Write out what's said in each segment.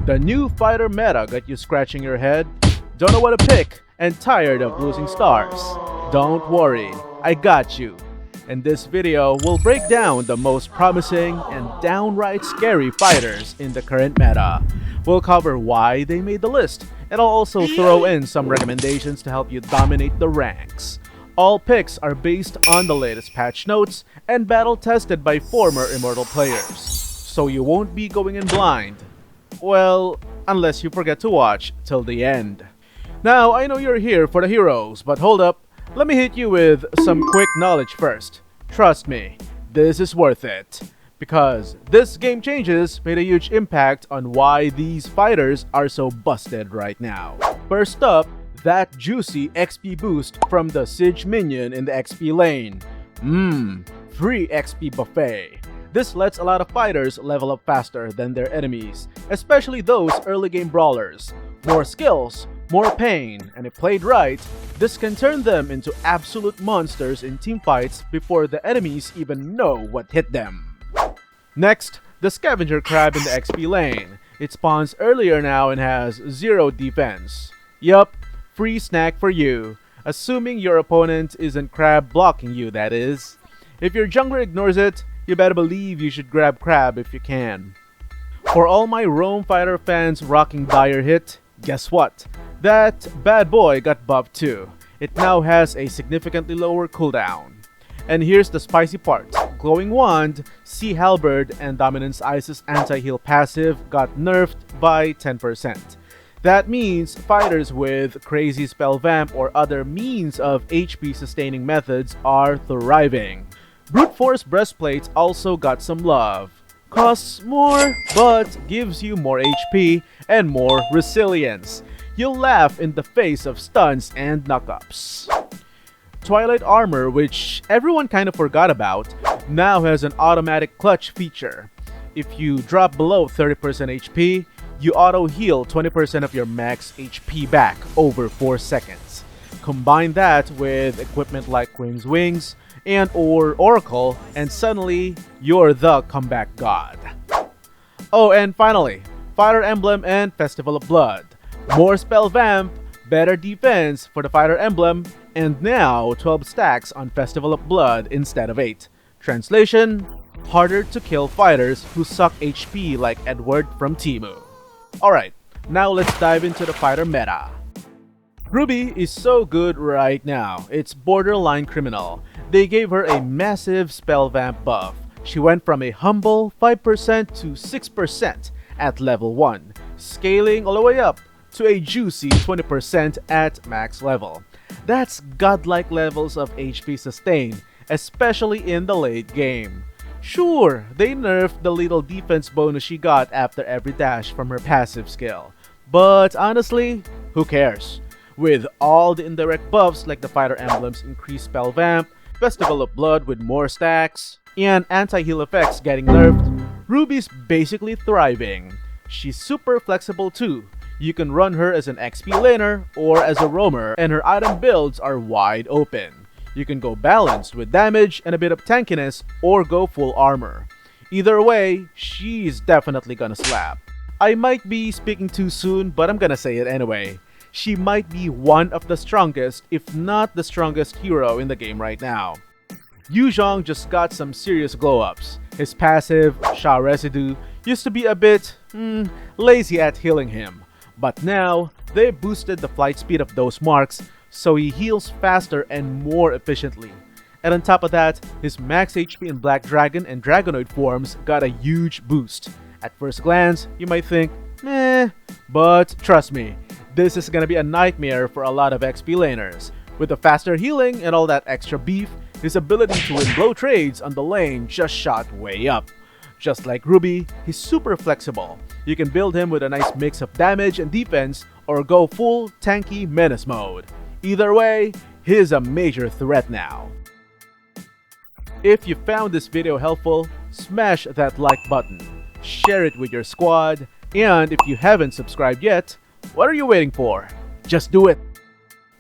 The new fighter meta got you scratching your head? Don't know what to pick and tired of losing stars? Don't worry, I got you. In this video, we'll break down the most promising and downright scary fighters in the current meta. We'll cover why they made the list, and I'll also throw in some recommendations to help you dominate the ranks. All picks are based on the latest patch notes and battle tested by former Immortal players, so you won't be going in blind. Well, unless you forget to watch till the end. Now, I know you're here for the heroes, but hold up, let me hit you with some quick knowledge first. Trust me, this is worth it. Because this game changes made a huge impact on why these fighters are so busted right now. First up, that juicy XP boost from the Siege minion in the XP lane. Free XP buffet. This lets a lot of fighters level up faster than their enemies, especially those early game brawlers. More skills, more pain, and if played right, this can turn them into absolute monsters in teamfights before the enemies even know what hit them. Next, the Scavenger Crab in the XP lane. It spawns earlier now and has 0 defense. Yup, free snack for you, assuming your opponent isn't crab blocking you, that is. If your jungler ignores it, you better believe you should grab crab if you can. For all my Roam Fighter fans rocking Dire Hit, guess what? That bad boy got buffed too. It now has a significantly lower cooldown. And here's the spicy part. Glowing Wand, Sea Halberd, and Dominance Ice's anti-heal passive got nerfed by 10%. That means fighters with crazy spell vamp or other means of HP sustaining methods are thriving. Brute Force Breastplate also got some love. Costs more, but gives you more HP and more resilience. You'll laugh in the face of stuns and knockups. Twilight Armor, which everyone kind of forgot about, now has an automatic clutch feature. If you drop below 30% HP, you auto-heal 20% of your max HP back over 4 seconds. Combine that with equipment like Queen's Wings and or Oracle, and suddenly, you're the comeback god. Oh, and finally, Fire Emblem and Festival of Blood. More spell vamp, better defense for the Fire Emblem, and now 12 stacks on Festival of Blood instead of 8. Translation: harder to kill fighters who suck HP like Edward from Temu. Alright, now let's dive into the fighter meta. Ruby is so good right now, it's borderline criminal. They gave her a massive spell vamp buff. She went from a humble 5% to 6% at level 1, scaling all the way up to a juicy 20% at max level. That's godlike levels of HP sustain, especially in the late game. Sure, they nerfed the little defense bonus she got after every dash from her passive skill. But honestly, who cares? With all the indirect buffs like the Fighter Emblem's increased spell vamp, Festival of Blood with more stacks, and anti-heal effects getting nerfed, Ruby's basically thriving. She's super flexible too. You can run her as an XP laner or as a roamer, and her item builds are wide open. You can go balanced with damage and a bit of tankiness or go full armor. Either way, she's definitely gonna slap. I might be speaking too soon, but I'm gonna say it anyway. She might be one of the strongest, if not the strongest hero in the game right now. Yu Zhong just got some serious glow-ups. His passive, Sha Residue, used to be a bit, lazy at healing him. But now, they boosted the flight speed of those marks, so he heals faster and more efficiently. And on top of that, his max HP in Black Dragon and Dragonoid forms got a huge boost. At first glance, you might think, meh, but trust me, this is gonna be a nightmare for a lot of XP laners. With the faster healing and all that extra beef, his ability to win blow trades on the lane just shot way up. Just like Ruby, he's super flexible. You can build him with a nice mix of damage and defense, or go full tanky menace mode. Either way, he's a major threat now. If you found this video helpful, smash that like button, share it with your squad, and if you haven't subscribed yet, what are you waiting for? Just do it!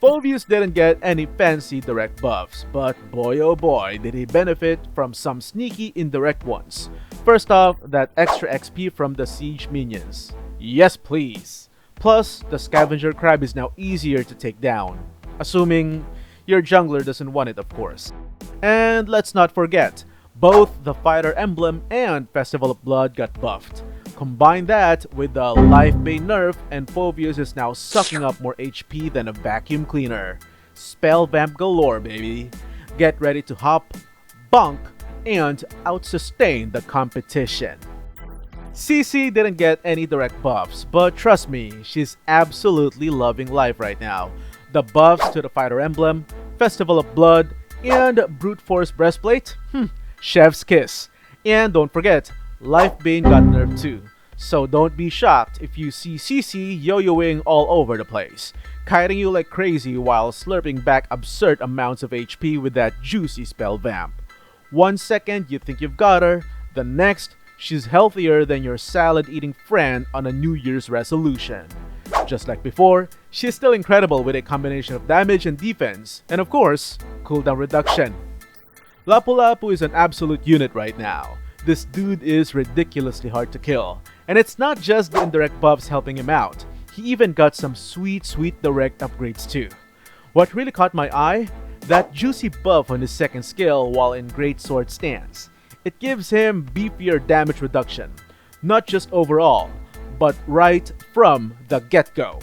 Phoveus didn't get any fancy direct buffs, but boy oh boy did he benefit from some sneaky indirect ones. First off, that extra XP from the Siege minions. Yes, please. Plus, the scavenger crab is now easier to take down. Assuming your jungler doesn't want it, of course. And let's not forget, both the Fighter Emblem and Festival of Blood got buffed. Combine that with the Life Bane nerf, and Phoveus is now sucking up more HP than a vacuum cleaner. Spell vamp galore, baby. Get ready to hop, bonk, and out-sustain the competition. CC didn't get any direct buffs, but trust me, she's absolutely loving life right now. The buffs to the Fighter Emblem, Festival of Blood, and Brute Force Breastplate? Chef's kiss. And don't forget, Life Bane got nerfed too. So don't be shocked if you see CC yo-yoing all over the place, kiting you like crazy while slurping back absurd amounts of HP with that juicy spell vamp. 1 second you think you've got her, the next, she's healthier than your salad-eating friend on a New Year's resolution. Just like before, she's still incredible with a combination of damage and defense, and of course, cooldown reduction. Lapu Lapu is an absolute unit right now. This dude is ridiculously hard to kill. And it's not just the indirect buffs helping him out, he even got some sweet direct upgrades too. What really caught my eye? That juicy buff on his second skill while in Great Sword stance. It gives him beefier damage reduction, not just overall, but right from the get-go.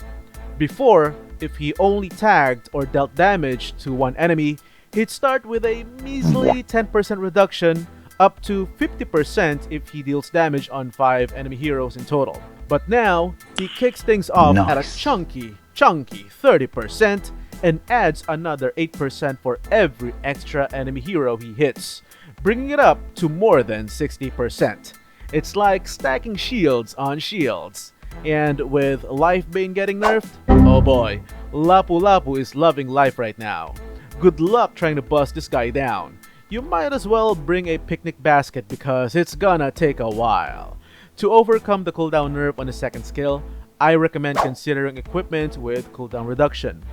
Before, if he only tagged or dealt damage to one enemy, he'd start with a measly 10% reduction, up to 50% if he deals damage on 5 enemy heroes in total. But now, he kicks things off at a chunky 30% and adds another 8% for every extra enemy hero he hits, bringing it up to more than 60%. It's like stacking shields on shields. And with Life Bane getting nerfed, oh boy, Lapu Lapu is loving life right now. Good luck trying to bust this guy down. You might as well bring a picnic basket because it's gonna take a while. To overcome the cooldown nerf on the second skill, I recommend considering equipment with cooldown reduction.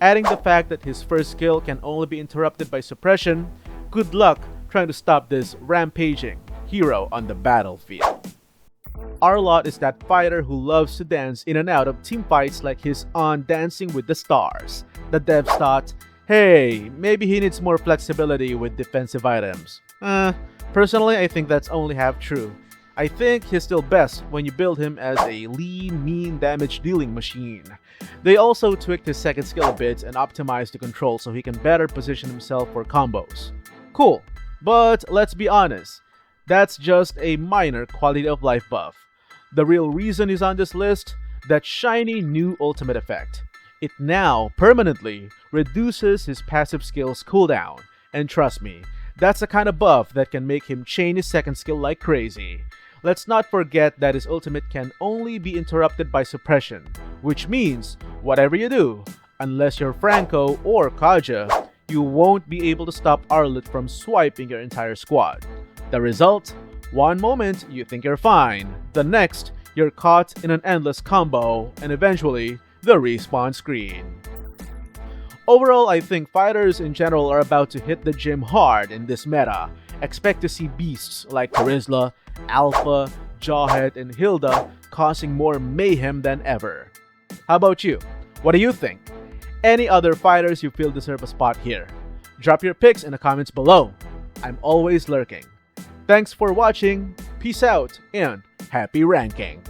Adding the fact that his first skill can only be interrupted by suppression, good luck trying to stop this rampaging hero on the battlefield. Arlott is that fighter who loves to dance in and out of teamfights like he's on Dancing with the Stars. The devs thought, hey, maybe he needs more flexibility with defensive items. Personally, I think that's only half true. I think he's still best when you build him as a lean, mean damage dealing machine. They also tweaked his second skill a bit and optimized the control so he can better position himself for combos. Cool, but let's be honest, that's just a minor quality of life buff. The real reason he's on this list? That shiny new ultimate effect. It now permanently reduces his passive skill's cooldown, and trust me, that's the kind of buff that can make him chain his second skill like crazy. Let's not forget that his ultimate can only be interrupted by suppression, which means whatever you do, unless you're Franco or Kaja, you won't be able to stop Arlott from swiping your entire squad. The result? One moment you think you're fine, the next you're caught in an endless combo, and eventually the respawn screen. Overall, I think fighters in general are about to hit the gym hard in this meta. Expect to see beasts like Terizla, Alpha, Jawhead, and Hilda causing more mayhem than ever. How about you? What do you think? Any other fighters you feel deserve a spot here? Drop your picks in the comments below. I'm always lurking. Thanks for watching, peace out, and happy ranking!